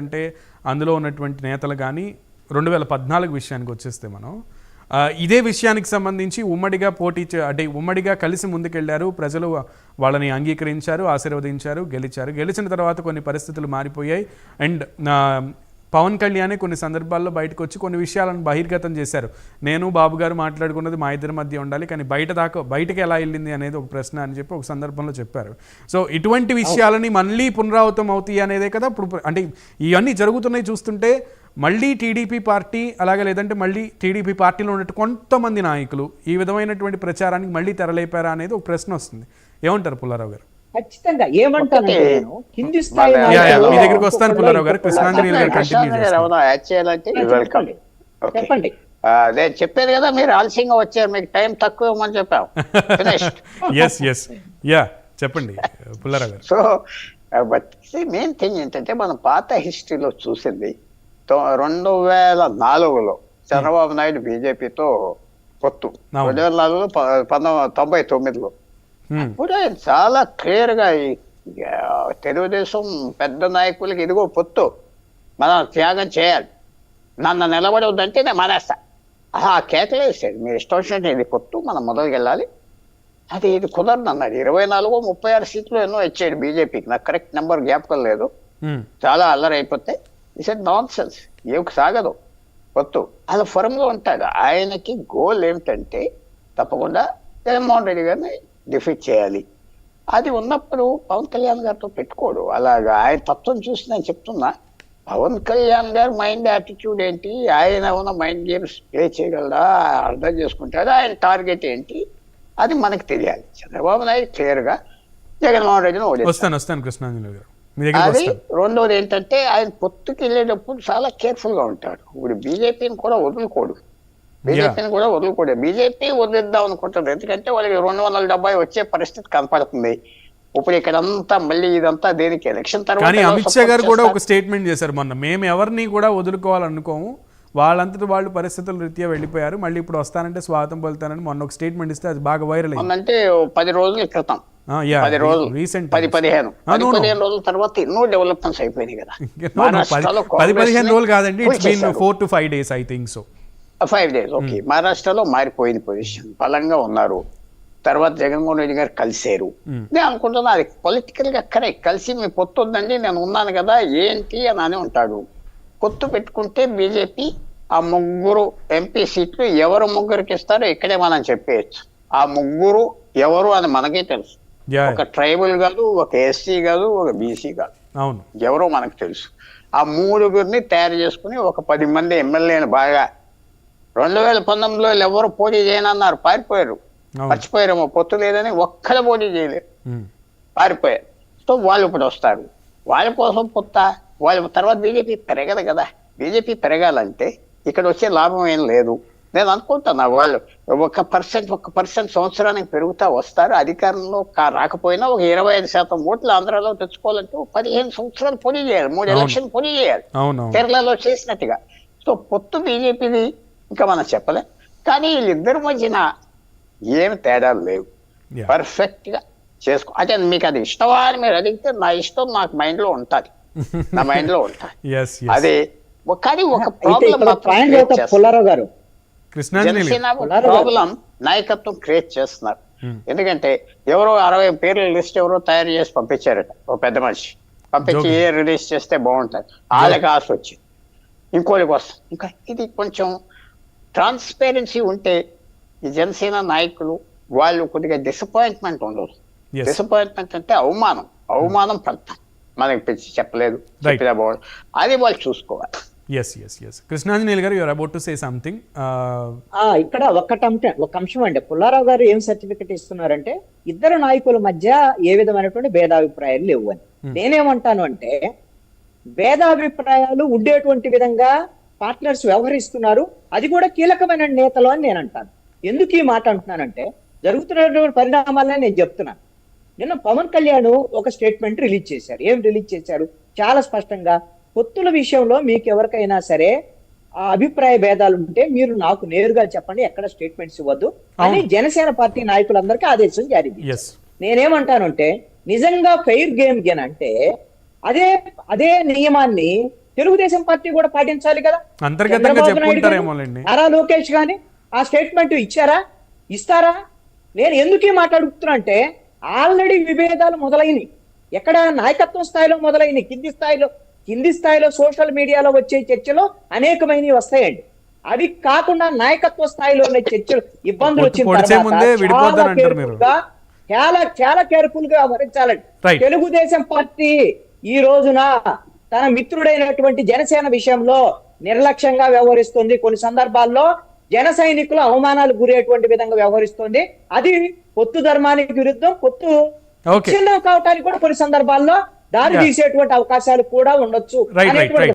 అంటే అందులో ఉన్నటువంటి నేతలు కానీ 2014 విషయానికి వచ్చేస్తే మనం ఇదే విషయానికి సంబంధించి ఉమ్మడిగా అంటే ఉమ్మడిగా కలిసి ముందుకెళ్లారు. ప్రజలు వాళ్ళని అంగీకరించారు, ఆశీర్వదించారు, గెలిచిన తర్వాత కొన్ని పరిస్థితులు మారిపోయాయి. అండ్ పవన్ కళ్యాణ్ కొన్ని సందర్భాల్లో బయటకు వచ్చి కొన్ని విషయాలను బహిర్గతం చేశారు. నేను బాబు గారు మాట్లాడుకున్నది మా ఇద్దరి మధ్య ఉండాలి, కానీ బయటకు ఎలా వెళ్ళింది అనేది ఒక ప్రశ్న అని చెప్పి ఒక సందర్భంలో చెప్పారు. సో ఇటువంటి విషయాలని మళ్ళీ పునరావృతం అవుతాయి అనేదే కదా ఇప్పుడు. అంటే ఇవన్నీ జరుగుతున్నాయి చూస్తుంటే మళ్ళీ టీడీపీ పార్టీ అలాగే లేదంటే మళ్ళీ టీడీపీ పార్టీలో ఉన్నట్టు కొంతమంది నాయకులు ఈ విధమైనటువంటి ప్రచారానికి మళ్ళీ తెరలేపారా అనేది ఒక ప్రశ్న వస్తుంది. ఏమంటారు పుల్లారావు గారు? ఖచ్చితంగా ఏమంటాను, కింది స్థాయి మీ దగ్గరికి వస్తాను పుల్లారావు గారు. కృష్ణాంజనేయులు గారు చెప్పండి. నేను చెప్పాను కదా, మీరు ఆలస్యంగా వచ్చారు, మీకు టైం తక్కువ ఇవ్వమని చెప్పాం. చెప్పండి పుల్లారావు గారు. సో మెయిన్ థింగ్ ఏంటంటే మనం పాత హిస్టరీలో చూసింది 2004లో చంద్రబాబు నాయుడు బీజేపీతో పొత్తు, 2004లో 1999లో అప్పుడు ఆయన చాలా క్లియర్ గా తెలుగుదేశం పెద్ద నాయకులకి ఇదిగో పొత్తు, మనం త్యాగం చేయాలి, నన్ను నిలబడవద్దంటే నేను మానేస్తా, అలా కేకలేసాడు. మీరు ఇష్టం వచ్చినట్టు ఇది పొత్తు, మనం మొదలుకి వెళ్ళాలి, అది ఇది కుదరదు అన్నాడు. 24 36 సీట్లు ఎన్నో ఇచ్చాడు బీజేపీకి, నాకు కరెక్ట్ నెంబర్ జ్ఞాపకం లేదు. చాలా అల్లరి అయిపోతే నాన్ సెన్స్, ఏం సాగదు పొత్తు. అలా ఫర్మ్గా ఉంటాడు. ఆయనకి గోల్ ఏమిటంటే తప్పకుండా జగన్మోహన్ రెడ్డి గారిని డిఫీట్ చేయాలి. అది ఉన్నప్పుడు పవన్ కళ్యాణ్ గారితో పెట్టుకోడు. అలాగా ఆయన తత్వం చూసి నేను చెప్తున్నా, పవన్ కళ్యాణ్ గారు మైండ్ యాటిట్యూడ్ ఏంటి, ఆయన ఉన్న మైండ్ గేమ్స్ ప్లే చేయగలరా, అర్థం చేసుకుంటాడు, ఆయన టార్గెట్ ఏంటి అది మనకి తెలియాలి. చంద్రబాబు నాయుడు క్లియర్ గా జగన్మోహన్ రెడ్డిని ఓడిస్తాను కృష్ణాంజలి గారు. అది రెండోది ఏంటంటే ఆయన పొత్తుకి వెళ్ళేటప్పుడు చాలా కేర్ఫుల్ గా ఉంటాడు. ఇప్పుడు బీజేపీని కూడా వదులుకోడు, బీజేపీ వదిలిద్దాం అనుకుంటుంది, ఎందుకంటే వాళ్ళకి 270 వచ్చే పరిస్థితి కనపడుతుంది. ఇప్పుడు ఇక్కడంతా మళ్ళీ ఇదంతా దేనికి ఎలక్షన్ తర్వాత. కానీ అమిత్ షా గారు కూడా ఒక స్టేట్మెంట్ చేశారు మొన్న, మేము ఎవరిని కూడా వదులుకోవాలనుకోము, వాళ్ళంతటి వాళ్ళు పరిస్థితుల రీత్యా వెళ్ళిపోయారు, మళ్ళీ ఇప్పుడు వస్తానంటే స్వాగతం పలుతానని మొన్న ఒక స్టేట్మెంట్ ఇస్తే అది బాగా వైరల్ అయింది. అంటే 10 రోజుల క్రితం, 10 రోజులు 10-15 రోజుల తర్వాత ఎన్నో డెవలప్మెంట్స్ అయిపోయినాయి కదా. 10-15 రోజులు కాదండి, it's been 4 to 5 days I think so. 5 days okay. మహారాష్ట్రలో మారిపోయింది పొజిషన్, బలంగా ఉన్నారు. తర్వాత జగన్మోహన్ రెడ్డి గారు కలిసారు. నేను అనుకుంటున్నా అది పొలిటికల్ గా కరెక్ట్. కలిసి మీ పొత్తు ఉందండి, నేను ఉన్నాను కదా ఏంటి అని ఉంటాడు. పొత్తు పెట్టుకుంటే బీజేపీ ఆ 3 ఎంపీ సీట్లు ఎవరు ముగ్గురికి ఇస్తారో ఇక్కడే మనం చెప్పేయచ్చు. ఆ 3 ఎవరు అని మనకే తెలుసు. ఒక ట్రైబల్ కాదు, ఒక ఎస్సీ కాదు, ఒక బీసీ కాదు, ఎవరో మనకు తెలుసు. ఆ 3 తయారు చేసుకుని ఒక 10 మంది ఎమ్మెల్యేలు బాగా 2019లో ఎవరు పోటీ చేయనన్నారు, పారిపోయారు, మర్చిపోయారేమో పొత్తు లేదని, ఒక్కడ పోటీ చేయలేరు, పారిపోయారు. సో వాళ్ళు ఇప్పుడు వస్తారు, వాళ్ళ కోసం పొత్త. వాళ్ళ తర్వాత బీజేపీ పెరగదు కదా. బీజేపీ పెరగాలంటే ఇక్కడ వచ్చే లాభం ఏం లేదు. నేను అనుకుంటున్నా వాళ్ళు 1% సంవత్సరానికి పెరుగుతా వస్తారు. అధికారంలో రాకపోయినా ఒక 25% ఓట్లు ఆంధ్రాలో తెచ్చుకోవాలంటే 15 సంవత్సరాలు పోటీ చేయాలి, 3 ఎలక్షన్ పోటీ చేయాలి, కేరళలో చేసినట్టుగా. సో పొత్తు బీజేపీది ఇంకా మనం చెప్పలేం. కానీ వీళ్ళిద్దరి మధ్యన ఏమి తేడాలు లేవు, పర్ఫెక్ట్ గా చేసుకో. అంటే మీకు అది ఇష్టమా అని మీరు అడిగితే నా ఇష్టం నాకు మైండ్ లో ఉంటుంది, నా మైండ్ లో ఉంటుంది. అది కానీ ఒక ప్రాబ్లం నాయకత్వం క్రియేట్ చేస్తున్నారు. ఎందుకంటే ఎవరో 60 పేర్ల లిస్ట్ ఎవరో తయారు చేసి పంపించారట, ఒక పెద్ద మనిషి పంపించి ఏ రిలీజ్ చేస్తే బాగుంటుంది, వాళ్ళకి ఆశ వచ్చింది, ఇంకోళ్ళకి వస్తుంది. ఇంకా ఇది కొంచెం ట్రాన్స్పేరెన్సీ ఉంటే ఈ జనసేన నాయకులు వాళ్ళు కొద్దిగా డిసప్పాయింట్మెంట్ ఉండదు. డిసప్పాయింట్మెంట్ అంటే అవమానం పడతాం, మనకి చెప్పలేదు, చెప్పినా బాగుంది, అది వాళ్ళు చూసుకోవాలి. కృష్ణాంజనేయులు గారు, you are about to say something. ఇక్కడ ఒక అంశం అండి, పుల్లారావు గారు ఏం సర్టిఫికెట్ ఇస్తున్నారంటే ఇద్దరు నాయకుల మధ్య ఏ విధమైనటువంటి భేదాభిప్రాయాలు లేవు అని. నేనేమంటాను అంటే భేదాభిప్రాయాలు ఉండేటువంటి విధంగా పార్ట్నర్స్ వ్యవహరిస్తున్నారు, అది కూడా కీలకమైన నేతలు అని నేను అంటాను. ఎందుకు ఈ మాట అంటున్నానంటే జరుగుతున్నటువంటి పరిణామాలని నేను చెప్తున్నాను. నిన్న పవన్ కళ్యాణ్ ఒక స్టేట్మెంట్ రిలీజ్ చేశారు. ఏం రిలీజ్ చేశారు? చాలా స్పష్టంగా పొత్తుల విషయంలో మీకు ఎవరికైనా సరే ఆ అభిప్రాయ భేదాలు ఉంటే మీరు నాకు నేరుగా చెప్పండి, ఎక్కడ స్టేట్మెంట్స్ ఇవ్వద్దు అని జనసేన పార్టీ నాయకులందరికీ ఆదేశం జారీ చేశారు. నేనేమంటానంటే నిజంగా ఫెయిర్ గేమ్ అంటే అదే నియమాన్ని తెలుగుదేశం పార్టీ కూడా పాటించాలి కదా. అంతర్గతంగా చంద్రబాబు నాయుడు చెప్పుకుంటారేమోలేండి. గారు, నారా లోకేష్ గాని ఆ స్టేట్మెంట్ ఇచ్చారా, ఇస్తారా? నేను ఎందుకు ఈ మాట అడుగుతున్నా అంటే ఆల్రెడీ విభేదాలు మొదలైనవి. ఎక్కడ నాయకత్వం స్థాయిలో మొదలైనవి, కింది స్థాయిలో సోషల్ మీడియాలో వచ్చే చర్చలు అనేకమైనవి వస్తాయండి. అవి కాకుండా నాయకత్వ స్థాయిలో ఉన్న చర్చలు ఇబ్బందులు వచ్చిన పొడిచే ముందే విడిపోద్దని అంటారు మీరు. చాలా కేర్ఫుల్ గా వ్యవహరించాలండి. Right. తెలుగుదేశం పార్టీ ఈ రోజున తన మిత్రుడైనటువంటి జనసేన విషయంలో నిర్లక్ష్యంగా వ్యవహరిస్తుంది. కొన్ని సందర్భాల్లో జన సైనికులు అవమానాలు గురేటువంటి విధంగా వ్యవహరిస్తుంది. అది పొత్తు ధర్మానికి విరుద్ధం, పొత్తు Okay. చిన్న కావటానికి కూడా కొన్ని సందర్భాల్లో దారి తీసేటువంటి అవకాశాలు కూడా ఉండొచ్చు రైట్ అనేటువంటి